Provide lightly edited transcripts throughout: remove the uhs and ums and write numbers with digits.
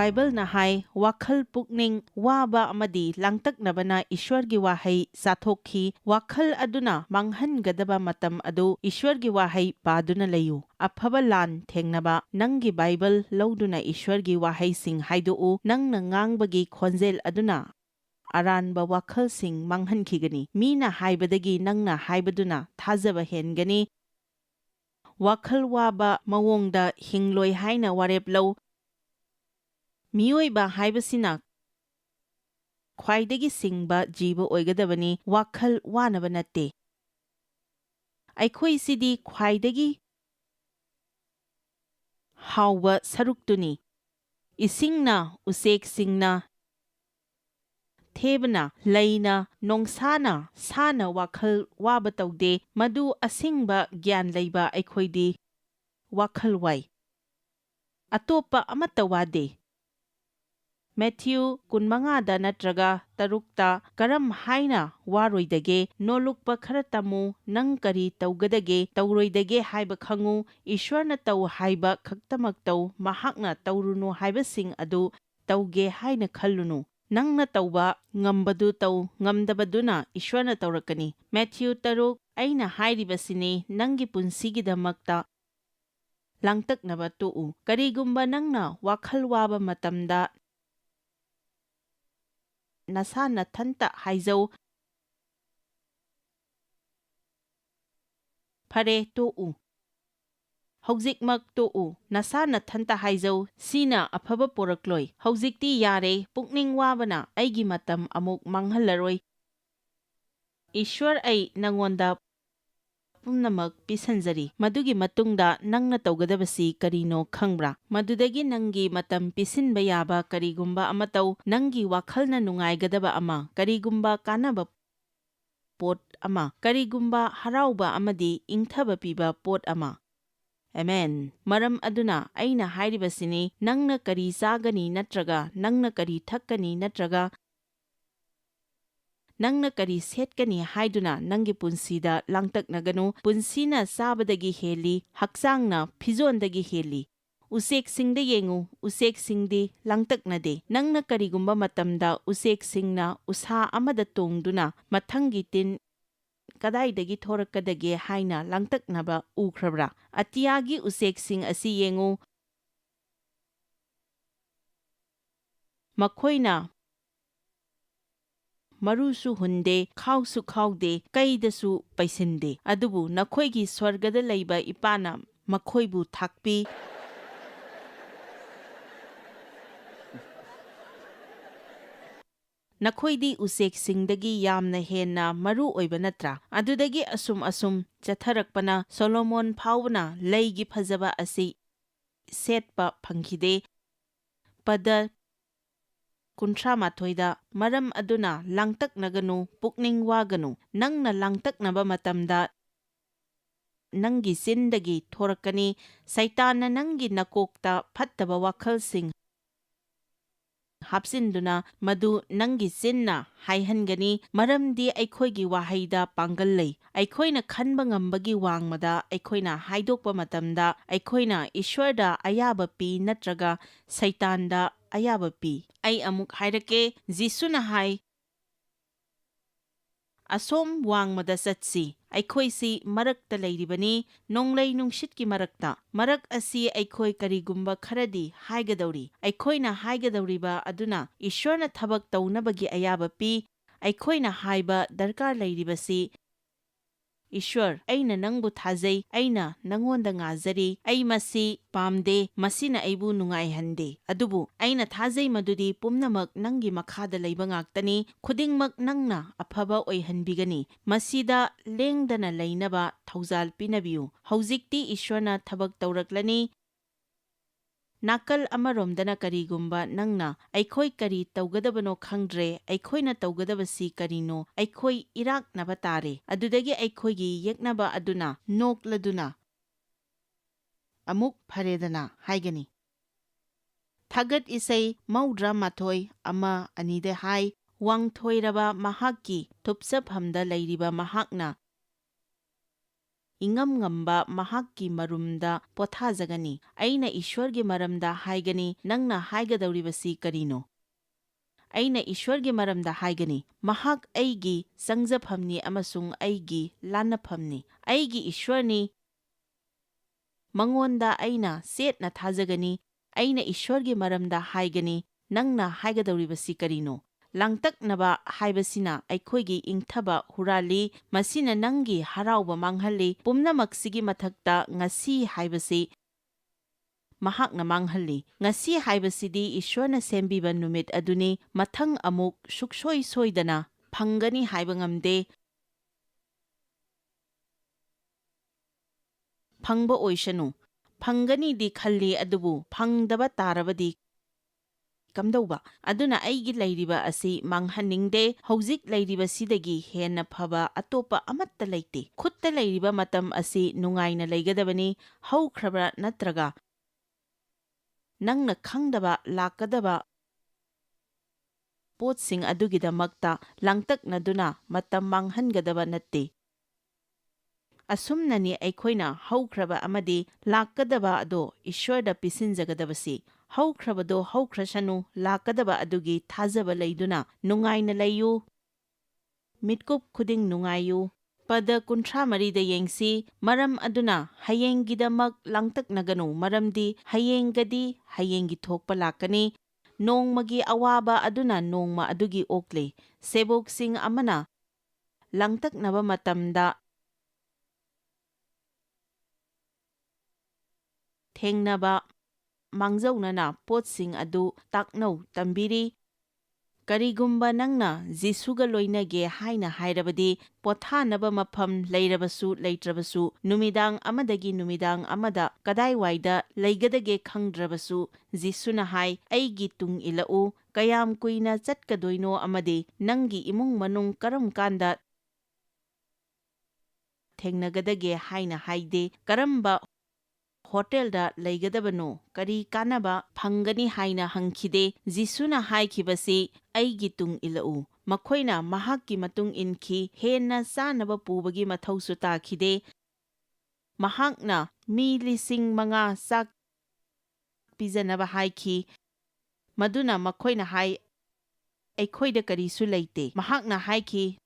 Bible hai wakhal pukning waba amadi langtaknabana Ishwargi wahai sathokhi wakhal aduna manghangadaba matam adu Ishwargi wahai paduna layu afaba lan thengnaba nanggi Bible loduna Ishwargi wahai sing haidu nangna ngangbagi khonjel aduna aranba wakhal sing manghankhigani mina haibadagi nangna haibaduna thajaba hengani wakhal waba mawongda hingloi haina warep lau Miyoiba haibasina khwaidagi singba jiba oigadabani wakhal wanaba natte aikhoi sidi khwaidagi hauba saruktuni isingna usek singna thebna leina nongsana sana wakhal waba taude madu asingba gyan leiba aikhoidi wakhal wai atopa amata wade Matthew 15 natraga 3 karam haina waroidage nolukpa kharatamu nang kari taugadage tauroidage haiba khangu Ishwarna tau haiba khaktamak tau mahakna taurunu haiba sing adu tauge haina khallunu nangna tauba ngambadu tau ngamdabaduna Ishwarna taurakani Matthew 3 aina hairibasini nangi punsigidamakta langtaknaba tu'u karigumba nangna wakhal waba matamda nasa nathanta haizau phare tu'u Haujikmak tu'u nasa nathanta haizau sina afaba porakloi haujikti yare pukning wabana aigi matam amuk manghalaroi Ishwar ai nangonda pumnamak pisanjari madugi matungda nangna taugadabasi karino khangbra madudagi nangi matam pisinba yaba karigumba amatau nangi wakhalna nungaigadaba ama karigumba kanaba pot ama karigumba harauba amadi ingthaba piba pot ama Amen. Maram aduna aina hairibasini nangna kari sagani natraga nangna kari thakkani natraga nangna kari setkani haiduna nangi punsida langtaknaganu punsina sabadagi heli haksangna phizondagi heli usek singda yengu usek singdi langtaknade nangna karigumba matamda usek singna usa amada tongduna mathangi tin kadaidagi thorakadage haina langtaknaba ukhrabra atiyagi usek sing asi yengu makhoina marusu hunde khausu khaude kaidasu paisinde adubu nakhoigi swargada leiba ipana makhoibu thakpi Nakhoidi usek singdagi yamna henna maru oiba natra adudagi asum chatharakpana Solomon phawna leigi phajaba asi setpa phangkhide pada kunthra mathoida maram aduna langtaknaganu pukning waganu nangna langtaknaba matamda nangi sindagi thorakani saitana nangi nakokta phattaba wakhalsing hapsinduna madu nangi sinna haihangani maramdi aikhoigi wahaida pangal lei aikhoina khanba ngambagi wangmada aikhoina haidokpa matamda aikhoina Ishwarda ayaba pi natraga saitanda ayaba pi ai amuk hairake Jisuna hai asom wangmada satsi aikhoisi marakta leiribani nonglei nungshitki marak asi aikhoi karigumba kharadi haigadawri aikhoina haigadawriba aduna Ishwarna thabak taunabagi ayaba pi aikhoina haiba darkar leiribasi Ishwar aina nangbu thajai aina nangonda ngajari ai masi pamde masina aibu nungai hande adubu aina thajai madudi pumnamak nangi makhada leiba ngaktani khudingmak nangna afaba oihanbigani masida lengdana leinaba thaujal pinabiu haujikti Ishwarna thabak tawraklani nakal amaromdana karigumba nangna aikhoi kari taugadabano khangdre aikhoina taugadabasi karino aikhoi irak nabatare adudagi aikhoigi yeknaba aduna nokladuna amuk pharedana haigani thagat isai maudra mathoi ama anide hai wangthoiraba mahakki thupsaphamda leiriba mahakna ingam ngamba mahakki marumda pothajagani. Aina Ishwargi maramda haigani, nangna haigadawribasi karino. Aina Ishwargi maramda haigani, mahak aigi sangjaphamni amasung aigi lanaphamni. Aigi Ishwarni, mangonda aina setna thajagani. Aina Ishwargi maramda haigani, nangna haigadawribasi karino. Langtaknaba haibasina aikoigi ingthaba hurali, masina nangi harauba manghalli, pumnamaksigi mathakta ngasi haibasi mahakna manghalli. Ngasi haibasidi Ishwarna sembiba numit aduni, mathang amuk suksoi soidana phangani haiba ngamde. Phangba oishanu. Phangani di khalli adubu phangdaba tarabadi kamdauba. Aduna aigi lairiba asi manghaningde, hauzik lairiba sidagi hena phaba atopa amatta laite. Khutta lairiba matam asi nungaina laigadabani, haukrabra natraga nangna khangdaba lakadaba potsing adugidamakta langtaknaduna matam manghangadaba natte. Asumnani aikoina haukraba amadi lakadaba ado Ishwarda pisinjagadabasi. Haukrabado haukrashanu lakadaba adugi thajaba laiduna nungaina layu. Mitkup khuding nungayu. Pada kuntra marida yengsi, maram aduna hayengidamak langtaknaganu maramdi hayengadi hayengi thokpa lakani. Nongmagi awaba aduna nongma adugi okle. Sebok sing amana langtaknaba matamda thengnaba mangjaunana potsing adu taknau tambiri. Karigumba nangna Jisuga loinage haina hairabadi, pothanaba mafam leirabasu leitrabasu, numidang amadagi numidang amada kadai waida leigadage khangdrabasu, Jisuna hai aigi tung ilau, kayam kuina chatkadoino amade nangi imung manung karam kanda thengnagadage haina haide, karamba hotelda leigadabano kari kanaba phangani haina hangkhide. Jisuna haikibasi aigi tung ilau. Makhoina mahakki matung inki henna sanaba pubagi mathausu takhide. Mahakna mi 5,000 sak pijanaba haiki. Maduna makhoina hai aikhoida karisu leite. Mahakna haiki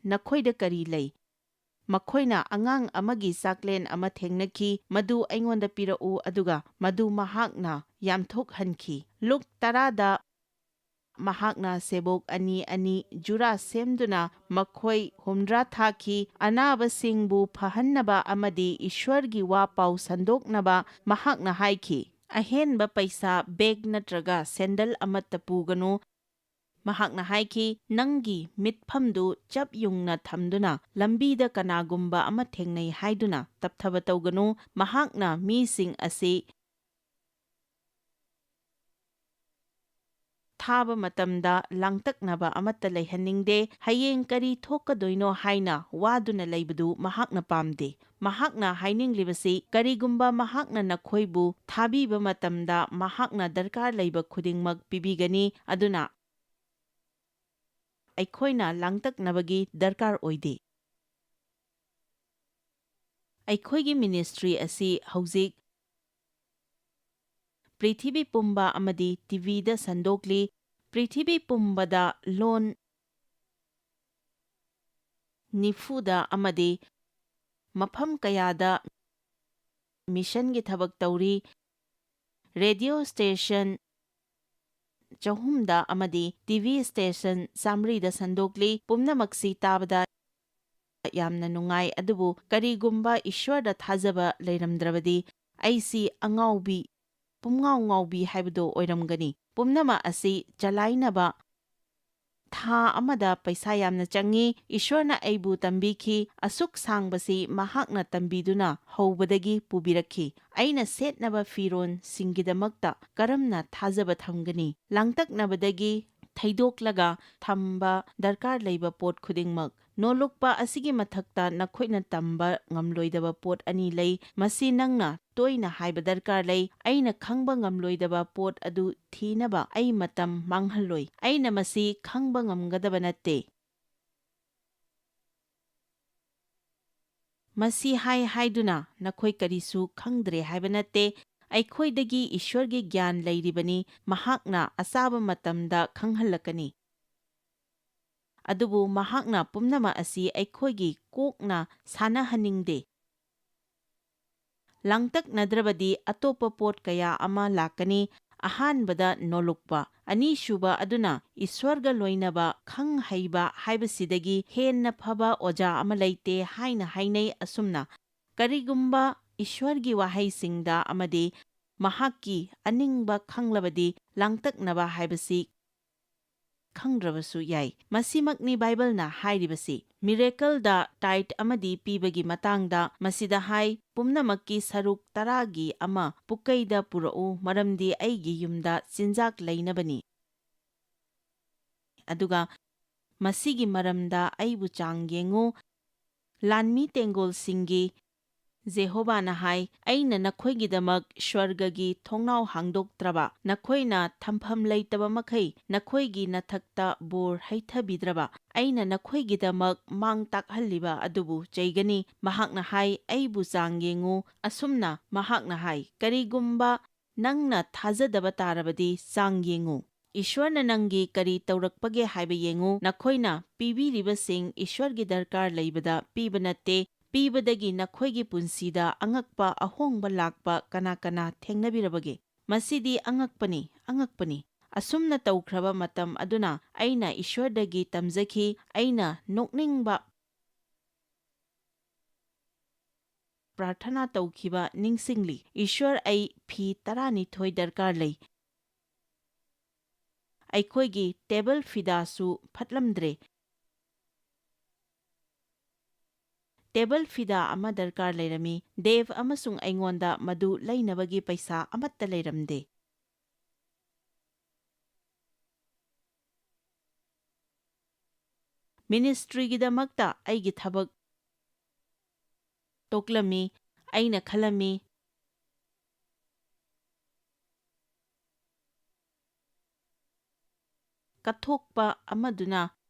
nakhoida kari lei. Makhoina angang amagi saklen ama thengnaki, madu aingonda pirau aduga madu mahakna yamthok hanki. Luk tarada mahakna sebok ani jura semduna makhoi humdra thaki, anaba singbu phahannaba amadi Ishwargi wa pau sandoknaba mahakna haiki. Ahenba paisa beg natraga sendal amatta puganu. Mahakna haiki nangi mitphamdu chap yungna thamduna lambida kanagumba ama thengnai haiduna tapthaba tawganu. Mahakna mising asi thaba matamda langtaknaba amatta leihaningde, hayeng kari thokadoino haina waduna leibadu mahakna pamde. Mahakna haininglibasi karigumba mahakna nakhoibu thabiba matamda mahakna darkar leiba khudingmak pibigani, aduna aikoina langtaknabagi darkar oide. Aikoigi ministry asi hauzik Prithibi pumba amadi TV da sandokli. Prithibi pumbada lon nifuda amadi mafam kayada mission gi thabak tauri. Radio station Chahumda amadi TV station Samri da sandokli. Pumnamaksi tabada yamna nungai, adubu karigumba Ishwarda thajaba leiramdrabadi aisi angaubi pumngau ngaubi haibdo oiramgani. Pumnama asi chalainaba tha amada paisa yamna changi. Ishwarna aibu tambiki, asuk sangbasi mahakna tambiduna haubadagi pubirakhi. Aina setnaba firon singidamakta karamna thajaba thamgani. Langtaknabadagi thaidoklaga thamba darkar leiba pot khudingmak. Nolukpa asigi mathakta nakhoina tamba ngamloidaba pot ani lei. Masi nangna toina haiba darkar lei. Aina khangba ngamloidaba pot adu thinaba ai matam manghalloi. Aina masi khangba ngamgadaba natte. ꯃꯁꯤ haiduna nakhoi karisu khangdre haiba natte ꯑꯩꯈꯣꯏꯗꯒꯤ ꯏꯁ꯭ꯋꯔꯒꯤ ꯒ꯭ꯌꯥꯟ ꯂꯩꯔꯤꯕꯅꯤ ꯃꯍꯥꯛꯅ ꯑꯆꯥꯕ ꯃꯇꯝꯗ ꯈꯪꯍꯜꯂꯛꯀꯅꯤ ꯑꯗꯨꯕꯨ ꯃꯍꯥꯛꯅ ꯄꯨꯝꯅꯃꯛ ꯑꯁꯤ ꯑꯩꯈꯣꯏꯒꯤ ꯀꯣꯛꯅ ꯁꯥꯟꯅꯍꯟꯅꯤꯡꯗꯦ ꯂꯥꯡꯇꯛꯅꯗ꯭ꯔꯕꯗꯤ ꯑꯇꯣꯞꯄ ꯄꯣꯠ ꯀꯌꯥ ꯑꯃ ꯂꯥꯛꯀꯅꯤ ꯑꯍꯥꯟꯕꯗ ꯅꯣꯂꯨꯛꯄ ꯑꯅꯤꯁꯨꯕ ꯑꯗꯨꯅ ꯏꯁ꯭ꯋꯔꯒ ꯂꯣꯏꯅꯕ ꯈꯪ ꯍꯩꯕ ꯍꯥꯏꯕꯁꯤꯗꯒꯤ ꯍꯦꯟꯅ ꯐꯕ ꯑꯣꯖꯥ ꯑꯃ ꯂꯩꯇꯦ ꯍꯥꯏꯅ ꯍꯥꯏꯅꯩ ꯑꯁꯨꯝꯅ ꯀꯔꯤꯒꯨꯝꯕ ꯏꯁ꯭ꯋꯔꯒꯤ ꯋꯥꯍꯩꯁꯤꯡꯗ ꯑꯃꯗꯤ ꯃꯍꯥꯛꯀꯤ ꯑꯅꯤꯡꯕ ꯈꯪꯂꯕꯗꯤ ꯂꯥꯡꯇꯛꯅꯕ ꯍꯥꯏꯕꯁꯤ ꯈꯪꯗ꯭ꯔꯕꯁꯨ ꯌꯥꯏ ꯃꯁꯤꯃꯛꯅꯤ ꯕꯥꯏꯕꯜꯅ ꯍꯥꯏꯔꯤꯕꯁꯤ ꯃꯤꯔꯦꯀꯜꯗ ꯇꯥꯏꯠ ꯑꯃꯗꯤ ꯄꯤꯕꯒꯤ ꯃꯇꯥꯡꯗ ꯃꯁꯤꯗ ꯍꯥꯏ ꯄꯨꯝꯅꯃꯛꯀꯤ ꯁꯔꯨꯛ 10ꯒꯤ ꯑꯃ ꯄꯨꯛꯀꯩꯗ ꯄꯨꯔꯛꯎ ꯃꯔꯝꯗꯤ ꯑꯩꯒꯤ ꯌꯨꯝꯗ ꯆꯤꯟꯖꯥꯛ ꯂꯩꯅꯕꯅꯤ ꯑꯗꯨꯒ ꯃꯁꯤꯒꯤ ꯃꯔꯝꯗ ꯑꯩꯕꯨ ꯆꯥꯡ ꯌꯦꯡꯉꯨ ꯂꯥꯟꯃꯤ ꯇꯦꯡꯒꯣꯜꯁꯤꯡꯒꯤ ꯖꯦꯍꯣꯕꯥꯅ ꯍꯥꯏ ꯑꯩꯅ ꯅꯈꯣꯏꯒꯤꯗꯃꯛ ꯁ꯭ꯋꯔꯒꯒꯤ ꯊꯣꯡꯅꯥꯎ ꯍꯥꯡꯗꯣꯛꯇ꯭ꯔꯕ ꯅꯈꯣꯏꯅ ꯊꯝꯐꯝ ꯂꯩꯇꯕ ꯃꯈꯩ ꯅꯈꯣꯏꯒꯤ ꯅꯊꯛꯇ ꯕꯣꯔ ꯍꯩꯊꯕꯤꯗ꯭ꯔꯕ ꯑꯩꯅ ꯅꯈꯣꯏꯒꯤꯗꯃꯛ ꯃꯥꯡ ꯇꯥꯛꯍꯜꯂꯤꯕ ꯑꯗꯨꯕꯨ ꯆꯩꯒꯅꯤ ꯃꯍꯥꯛꯅ ꯍꯥꯏ ꯑꯩꯕꯨ ꯆꯥꯡ ꯌꯦꯡꯉꯨ ꯑꯁꯨꯝꯅ ꯃꯍꯥꯛꯅ ꯍꯥꯏ ꯀꯔꯤꯒꯨꯝꯕ ꯅꯪꯅ ꯊꯥꯖꯗꯕ ꯇꯥꯔꯕꯗꯤ ꯆꯥꯡ ꯌꯦꯡꯉꯨ ꯏꯁ꯭ꯋꯔꯅ ꯅꯪꯒꯤ ꯀꯔꯤ ꯇꯧꯔꯛꯄꯒꯦ ꯍꯥꯏꯕ ꯌꯦꯡꯉꯨ ꯅꯈꯣꯏꯅ ꯄꯤꯕꯤꯔꯤꯕꯁꯤꯡ ꯏꯁ꯭ꯋꯔꯒꯤ ꯗꯔꯀꯥꯔ ꯂꯩꯕꯗ ꯄꯤꯕ ꯅꯠꯇꯦ ꯄꯤꯕꯗꯒꯤ ꯅꯈꯣꯏꯒꯤ ꯄꯨꯟꯁꯤꯗ ꯑꯉꯛꯄ ꯑꯍꯣꯡꯕ ꯂꯥꯛꯄ ꯀꯅꯥ ꯀꯅꯥ ꯊꯦꯡꯅꯕꯤꯔꯕꯒꯦ ꯃꯁꯤꯗꯤ ꯑꯉꯛꯄꯅꯤ ꯑꯁꯨꯝꯅ ꯇꯧꯈ꯭ꯔꯕ ꯃꯇꯝ ꯑꯗꯨꯅ ꯑꯩꯅ ꯏꯁ꯭ꯋꯔꯗꯒꯤ ꯇꯝꯖꯈꯤ ꯑꯩꯅ ꯅꯣꯛꯅꯤꯡꯕ ꯄ꯭ꯔꯥꯔꯊꯅꯥ ꯇꯧꯈꯤꯕ ꯅꯤꯡꯁꯤꯡꯂꯤ ꯏꯁ꯭ꯋꯔ ꯑꯩ ꯐꯤ 12 ꯗꯔꯀꯥꯔ ꯂꯩ ꯑꯩꯈꯣꯏꯒꯤ ꯇꯦꯕꯜ ꯐꯤꯗꯥꯁꯨ ꯐꯠꯂꯝꯗ꯭ꯔꯦ ꯇꯦꯕꯜ ꯐꯤꯗꯥ ꯑꯃ ꯗꯔꯀꯥꯔ ꯂꯩꯔꯝꯃꯤ ꯗꯦꯕ ꯑꯃꯁꯨꯡ ꯑꯩꯉꯣꯟꯗ ꯃꯗꯨ ꯂꯩꯅꯕꯒꯤ ꯄꯩꯁꯥ ꯑꯃꯠꯇ ꯂꯩꯔꯝꯗꯦ ꯃꯤꯅꯤꯁꯇ꯭ꯔꯤꯒꯤꯗꯃꯛꯇ ꯑꯩꯒꯤ ꯊꯕꯛ ꯇꯣꯛꯂꯝꯃꯤ ꯑꯩꯅ ꯈꯜꯂꯝꯃꯤ ꯀꯠꯊꯣꯛꯄ ꯑꯃꯗꯨꯅ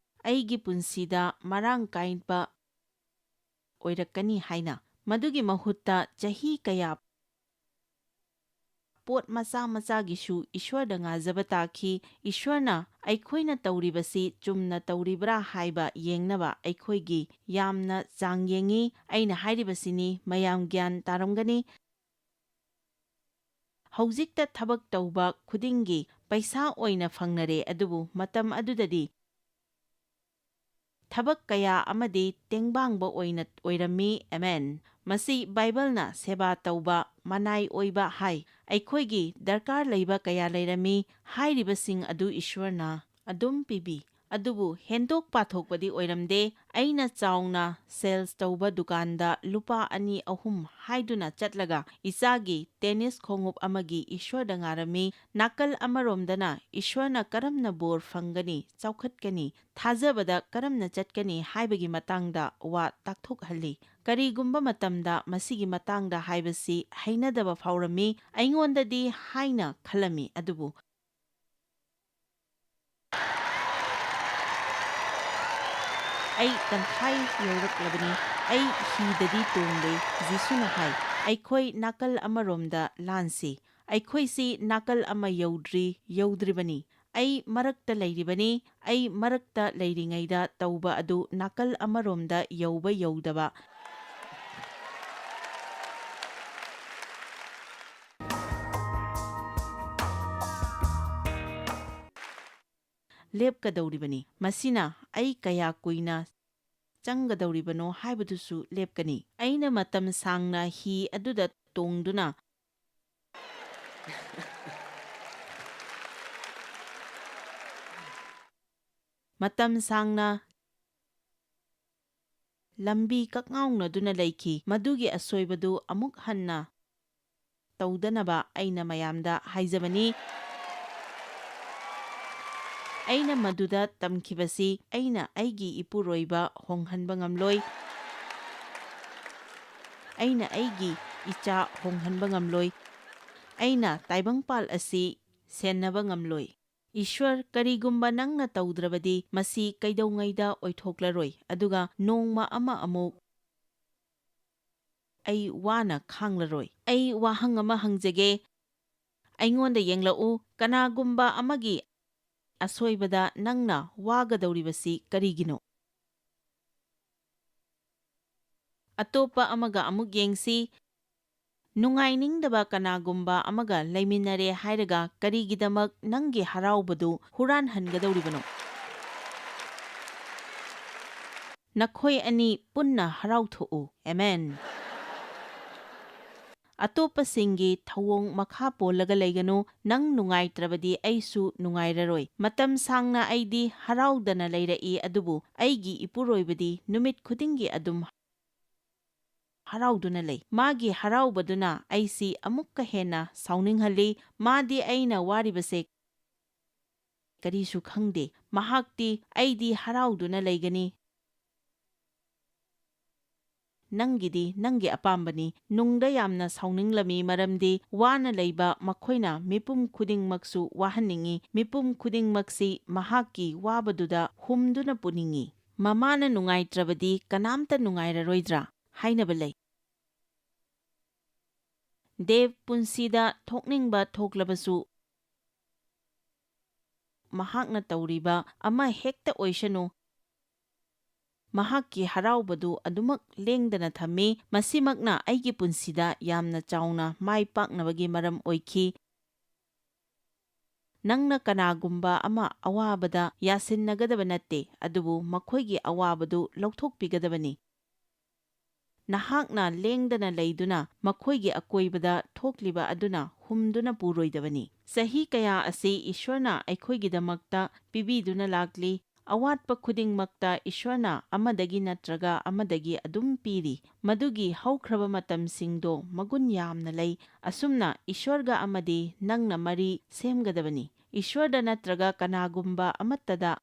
ꯑꯩꯒꯤ ꯄꯨꯟꯁꯤꯗ ꯃꯔꯥꯡ ꯀꯥꯏꯕ ꯑꯣꯏꯔꯛꯀꯅꯤ ꯍꯥꯏꯅ ꯃꯗꯨꯒꯤ ꯃꯍꯨꯠꯇ ꯆꯍꯤ ꯀꯌꯥ ꯄꯣꯠ ꯃꯆꯥꯒꯤꯁꯨ ꯏꯁ꯭ꯋꯔꯗ ꯉꯥꯖꯕ ꯇꯥꯈꯤ ꯏꯁ꯭ꯋꯔꯅ ꯑꯩꯈꯣꯏꯅ ꯇꯧꯔꯤꯕꯁꯤ ꯆꯨꯝꯅ ꯇꯧꯔꯤꯕ꯭ꯔꯥ ꯍꯥꯏꯕ ꯌꯦꯡꯅꯕ ꯑꯩꯈꯣꯏꯒꯤ ꯌꯥꯝꯅ ꯆꯥꯡ ꯌꯦꯡꯉꯤ ꯑꯩꯅ ꯍꯥꯏꯔꯤꯕꯁꯤꯅꯤ ꯃꯌꯥꯝ ꯒ꯭ꯌꯥꯟ ꯇꯥꯔꯝꯒꯅꯤ ꯍꯧꯖꯤꯛꯇ ꯊꯕꯛ ꯇꯧꯕ ꯈꯨꯗꯤꯡꯒꯤ ꯄꯩꯁꯥ ꯑꯣꯏꯅ ꯐꯪꯅꯔꯦ ꯑꯗꯨꯕꯨ ꯃꯇꯝ ꯑꯗꯨꯗꯗꯤ ꯊꯕꯛ ꯀꯌꯥ ꯑꯃꯗꯤ ꯇꯦꯡꯕꯥꯡꯕ ꯑꯣꯏꯔꯝꯃꯤ ꯑꯃꯦꯟ ꯃꯁꯤ ꯕꯥꯏꯕꯜꯅ ꯁꯦꯕꯥ ꯇꯧꯕ ꯃꯅꯥꯏ ꯑꯣꯏꯕ ꯍꯥꯏ ꯑꯩꯈꯣꯏꯒꯤ ꯗꯔꯀꯥꯔ ꯂꯩꯕ ꯀꯌꯥ ꯂꯩꯔꯝꯃꯤ ꯍꯥꯏꯔꯤꯕꯁꯤꯡ ꯑꯗꯨ ꯏꯁ꯭ꯋꯔꯅ ꯑꯗꯨꯝ ꯄꯤꯕꯤ ꯑꯗꯨꯕꯨ ꯍꯦꯟꯗꯣꯛ ꯄꯥꯊꯣꯛꯄꯗꯤ ꯑꯣꯏꯔꯝꯗꯦ ꯑꯩꯅ ꯆꯥꯎꯅ ꯁꯦꯜꯁ ꯇꯧꯕ ꯗꯨꯀꯥꯟꯗ ꯂꯨꯄꯥ 2-3 ꯍꯥꯏꯗꯨꯅ ꯆꯠꯂꯒ ꯏꯆꯥꯒꯤ ꯇꯦꯅꯤꯁ ꯈꯣꯡꯎꯞ ꯑꯃꯒꯤ ꯏꯁ꯭ꯋꯔꯗ ꯉꯥꯔꯝꯃꯤ ꯅꯥꯀꯜ ꯑꯃꯔꯣꯝꯗꯅ ꯏꯁ꯭ꯋꯔꯅ ꯀꯔꯝꯅ ꯕꯣꯔ ꯐꯪꯒꯅꯤ ꯆꯥꯎꯈꯠꯀꯅꯤ ꯊꯥꯖꯕꯗ ꯀꯔꯝꯅ ꯆꯠꯀꯅꯤ ꯍꯥꯏꯕꯒꯤ ꯃꯇꯥꯡꯗ ꯋꯥ ꯇꯥꯛꯊꯣꯛꯍꯜꯂꯤ ꯀꯔꯤꯒꯨꯝꯕ ꯃꯇꯝꯗ ꯃꯁꯤꯒꯤ ꯃꯇꯥꯡꯗ ꯍꯥꯏꯕꯁꯤ ꯍꯩꯅꯗꯕ ꯐꯥꯎꯔꯝꯃꯤ ꯑꯩꯉꯣꯟꯗꯗꯤ ꯍꯥꯏꯅ ꯈꯜꯂꯝꯃꯤ ꯑꯗꯨꯕꯨ ꯑꯩ ꯇꯪꯈꯥꯏ ꯌꯧꯔꯛꯂꯕꯅꯤ ꯑꯩ ꯍꯤꯗꯗꯤ ꯇꯣꯡꯂꯦ ꯖꯤꯁꯨꯅ ꯍꯥꯏ ꯑꯩꯈꯣꯏ ꯅꯥꯀꯜ ꯑꯃꯔꯣꯝꯗ ꯂꯥꯟꯁꯤ ꯑꯩꯈꯣꯏꯁꯤ ꯅꯥꯀꯜ ꯑꯃ ꯌꯧꯗ꯭ꯔꯤꯕꯅꯤ ꯑꯩ ꯃꯔꯛꯇ ꯂꯩꯔꯤꯕꯅꯤ ꯑꯩ ꯃꯔꯛꯇ ꯂꯩꯔꯤꯉꯩꯗ ꯇꯧꯕ ꯑꯗꯨ ꯅꯥꯀꯜ ꯑꯃꯔꯣꯝꯗ ꯌꯧꯕ ꯌꯧꯗꯕ ꯂꯦꯞꯀꯗꯧꯔꯤꯕꯅꯤ ꯃꯁꯤꯅ ꯑꯩ ꯀꯌꯥ ꯀꯨꯏꯅ ꯆꯪꯒꯗꯧꯔꯤꯕꯅꯣ ꯍꯥꯏꯕꯗꯨꯁꯨ ꯂꯦꯞꯀꯅꯤ ꯑꯩꯅ ꯃꯇꯝ ꯁꯥꯡꯅ ꯍꯤ ꯑꯗꯨꯗ ꯇꯣꯡꯗꯨꯅ ꯃꯇꯝ ꯁꯥꯡꯅ ꯂꯝꯕꯤ ꯀꯛꯉꯥꯎꯅꯗꯨꯅ ꯂꯩꯈꯤ ꯃꯗꯨꯒꯤ ꯑꯁꯣꯏꯕꯗꯨ ꯑꯃꯨꯛ ꯍꯟꯅ ꯇꯧꯗꯅꯕ ꯑꯩꯅ ꯃꯌꯥꯝꯗ ꯍꯥꯏꯖꯕꯅꯤ ꯑꯩꯅ ꯃꯗꯨꯗ ꯇꯝꯈꯤꯕꯁꯤ ꯑꯩꯅ ꯑꯩꯒꯤ ꯏꯄꯨꯔꯣꯏꯕ ꯍꯣꯡꯍꯟꯕ ꯉꯝꯂꯣꯏ ꯑꯩꯅ ꯑꯩꯒꯤ ꯏꯆꯥ ꯍꯣꯡꯍꯟꯕ ꯉꯝꯂꯣꯏ ꯑꯩꯅ ꯇꯥꯏꯕꯪꯄꯥꯜ ꯑꯁꯤ ꯁꯦꯟꯅꯕ ꯉꯝꯂꯣꯏ ꯏꯁ꯭ꯋꯔ ꯀꯔꯤꯒꯨꯝꯕ ꯅꯪꯅ ꯇꯧꯗ꯭ꯔꯕꯗꯤ ꯃꯁꯤ ꯀꯩꯗꯧꯉꯩꯗ ꯑꯣꯏꯊꯣꯛꯂꯔꯣꯏ ꯑꯗꯨꯒ ꯅꯣꯡꯃ ꯑꯃ ꯑꯃꯨꯛ ꯑꯩ ꯋꯥꯅ ꯈꯥꯡꯂꯔꯣꯏ꯫ ꯑꯩ ꯋꯥꯍꯪ ꯑꯃ ꯍꯪꯖꯒꯦ, ꯑꯩꯉꯣꯟꯗ ꯌꯦꯡꯂꯛꯎ, ꯀꯅꯥꯒꯨꯝꯕ ꯑꯃꯒꯤ ꯑꯁꯣꯏꯕꯗ ꯅꯪꯅ ꯋꯥꯒꯗꯧꯔꯤꯕꯁꯤ ꯀꯔꯤꯒꯤꯅꯣ? ꯑꯇꯣꯞꯄ ꯑꯃꯒ ꯑꯃꯨꯛ ꯌꯦꯡꯁꯤ, ꯅꯨꯡꯉꯥꯏꯅꯤꯡꯗꯕ ꯀꯅꯥꯒꯨꯝꯕ ꯑꯃꯒ ꯂꯩꯃꯤꯟꯅꯔꯦ ꯍꯥꯏꯔꯒ ꯀꯔꯤꯒꯤꯗꯃꯛ ꯅꯪꯒꯤ ꯍꯔꯥꯎꯕꯗꯨ ꯍꯨꯔꯥꯟꯍꯟꯒꯗꯧꯔꯤꯕꯅꯣ? ꯅꯈꯣꯏ ꯑꯅꯤ ꯄꯨꯟꯅ ꯍꯔꯥꯎꯊꯣꯛꯎ꯫ ꯑꯦꯃꯦꯟ꯫ ꯑꯇꯣꯞꯄꯁꯤꯡꯒꯤ ꯊꯧꯑꯣꯡ ꯃꯈꯥ ꯄꯣꯜꯂꯒ ꯂꯩꯒꯅꯨ꯫ ꯅꯪ ꯅꯨꯡꯉꯥꯏꯇ꯭ꯔꯕꯗꯤ ꯑꯩꯁꯨ ꯅꯨꯡꯉꯥꯏꯔꯔꯣꯏ꯫ ꯃꯇꯝ ꯁꯥꯡꯅ ꯑꯩꯗꯤ ꯍꯔꯥꯎꯗꯅ ꯂꯩꯔꯛꯏ, ꯑꯗꯨꯕꯨ ꯑꯩꯒꯤ ꯏꯄꯨꯔꯣꯏꯕꯗꯤ ꯅꯨꯃꯤꯠ ꯈꯨꯗꯤꯡꯒꯤ ꯑꯗꯨꯝ ꯍꯔꯥꯎꯗꯨꯅ ꯂꯩ꯫ ꯃꯥꯒꯤ ꯍꯔꯥꯎꯕꯗꯨꯅ ꯑꯩꯁꯤ ꯑꯃꯨꯛꯀ ꯍꯦꯟꯅ ꯁꯥꯎꯅꯤꯡꯍꯜꯂꯤ꯫ ꯃꯥꯗꯤ ꯑꯩꯅ ꯋꯥꯔꯤꯕꯁꯦ ꯀꯔꯤꯁꯨ ꯈꯪꯗꯦ꯫ ꯃꯍꯥꯛꯇꯤ ꯑꯩꯗꯤ ꯍꯔꯥꯎꯗꯨꯅ ꯂꯩꯒꯅꯤ, ꯅꯪꯒꯤꯗꯤ ꯅꯪꯒꯤ ꯑꯄꯥꯝꯕꯅꯤ꯫ ꯅꯨꯡꯗ ꯌꯥꯝꯅ ꯁꯥꯎꯅꯤꯡꯂꯝꯃꯤ ꯃꯔꯝꯗꯤ ꯋꯥꯅ ꯂꯩꯕ ꯃꯈꯣꯏꯅ ꯃꯤꯄꯨꯝ ꯈꯨꯗꯤꯡꯃꯛꯁꯨ ꯋꯥꯍꯟꯅꯤꯡꯉꯤ꯫ ꯃꯤꯄꯨꯝ ꯈꯨꯗꯤꯡꯃꯛꯁꯤ ꯃꯍꯥꯛꯀꯤ ꯋꯥꯕꯗꯨꯗ ꯍꯨꯝꯗꯨꯅ ꯄꯨꯅꯤꯡꯉꯤ꯫ ꯃꯃꯥꯅ ꯅꯨꯡꯉꯥꯏꯇ꯭ꯔꯕꯗꯤ ꯀꯅꯥꯝꯇ ꯅꯨꯡꯉꯥꯏꯔꯔꯣꯏꯗ꯭ꯔꯥ ꯍꯥꯏꯅꯕ ꯂꯩ꯫ ꯗꯦꯕ ꯄꯨꯟꯁꯤꯗ ꯊꯣꯛꯅꯤꯡꯕ ꯊꯣꯛꯂꯕꯁꯨ ꯃꯍꯥꯛꯅ ꯇꯧꯔꯤꯕ ꯑꯃ ꯍꯦꯛꯇ ꯑꯣꯏꯁꯅꯨ, ꯃꯍꯥꯛꯀꯤ ꯍꯔꯥꯎꯕꯗꯨ ꯑꯗꯨꯃꯛ ꯂꯦꯡꯗꯅ ꯊꯝꯃꯤ꯫ ꯃꯁꯤꯃꯛꯅ ꯑꯩꯒꯤ ꯄꯨꯟꯁꯤꯗ ꯌꯥꯝꯅ ꯆꯥꯎꯅ ꯃꯥꯏ ꯄꯥꯛꯅꯕꯒꯤ ꯃꯔꯝ ꯑꯣꯏꯈꯤ꯫ ꯅꯪꯅ ꯀꯅꯥꯒꯨꯝꯕ ꯑꯃ ꯑꯋꯥꯕꯗ ꯌꯥꯁꯤꯟꯅꯒꯗꯕ ꯅꯠꯇꯦ, ꯑꯗꯨꯕꯨ ꯃꯈꯣꯏꯒꯤ ꯑꯋꯥꯕꯗꯨ ꯂꯧꯊꯣꯛꯄꯤꯒꯗꯕꯅꯤ꯫ ꯅꯍꯥꯛꯅ ꯂꯦꯡꯗꯅ ꯂꯩꯗꯨꯅ ꯃꯈꯣꯏꯒꯤ ꯑꯀꯣꯏꯕꯗ ꯊꯣꯛꯂꯤꯕ ꯑꯗꯨꯅ ꯍꯨꯝꯗꯨꯅ ꯄꯨꯔꯣꯏꯗꯕꯅꯤ꯫ ꯆꯍꯤ ꯀꯌꯥ ꯑꯁꯤ ꯏꯁ꯭ꯋꯔꯅ ꯑꯩꯈꯣꯏꯒꯤꯗꯃꯛꯇ ꯄꯤꯕꯤꯗꯨꯅ ꯂꯥꯛꯂꯤ꯫ ꯑꯋꯥꯠꯄ ꯈꯨꯗꯤꯡꯃꯛꯇ ꯏꯁ꯭ꯋꯔꯅ ꯑꯃꯗꯒꯤ ꯅꯠꯇ꯭ꯔꯒ ꯑꯃꯗꯒꯤ ꯑꯗꯨꯝ ꯄꯤꯔꯤ꯫ ꯃꯗꯨꯒꯤ ꯍꯧꯈ꯭ꯔꯕ ꯃꯇꯝꯁꯤꯡꯗꯣ ꯃꯒꯨꯟ ꯌꯥꯝꯅ ꯂꯩ꯫ ꯑꯁꯨꯝꯅ ꯏꯁ꯭ꯋꯔꯒ ꯑꯃꯗꯤ ꯅꯪꯅ ꯃꯔꯤ ꯁꯦꯝꯒꯗꯕꯅꯤ꯫ ꯏꯁ꯭ꯋꯔꯗ ꯅꯠꯇ꯭ꯔꯒ ꯀꯅꯥꯒꯨꯝꯕ ꯑꯃꯠꯇꯗ